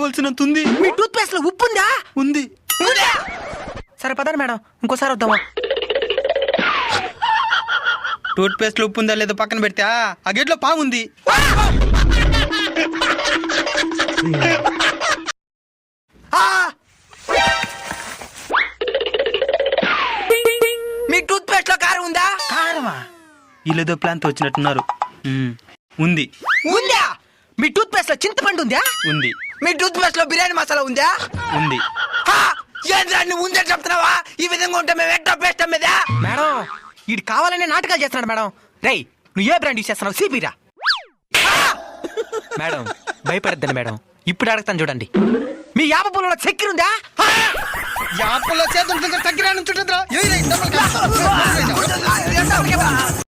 కావాల్సినంత ఉంది. మీ tooth paste లో ఉప్పు ఉందా? ఉంది. సరే పదండి మేడం, ఇంకోసారి వద్దామా? టూత్ పేస్ట్ లో ఉప్పు ఉందా లేదో పక్కన పెడితే ఆ గేట్లో పాము ఉంది. మీ టూత్ పేస్ట్ లో కారం ఉందా? కారమా? వీళ్ళేదో ప్లాన్ తో వచ్చినట్టున్నారు. ఉంది. ఉందా? మీ టూత్ పేస్ట్ లో చింతపండు ఉందా? ఉంది. మీ టూత్ పేస్ట్ లో బిర్యానీ మసాలా ఉందా? ఉంది. ఏంద్రా నువ్వు ఉందని చెప్తున్నావా? ఈ విధంగా ఉంటే మేము ఎట్లా పేస్ట్ అమ్మేదా? మేడం వీడు కావాలనే నాటకాలు చేస్తున్నాడు మేడం. రేయ్ నువ్వు ఏ బ్రాండ్ యూస్ చేస్తున్నావు? సిపిరా. మేడం భయపడద్దండి మేడం, ఇప్పుడు అడుగుతాను చూడండి. మీ యాప పొలంలో చక్కెర ఉందా? యాపలో చేతులు దగ్గర తగ్గిరా నుంచి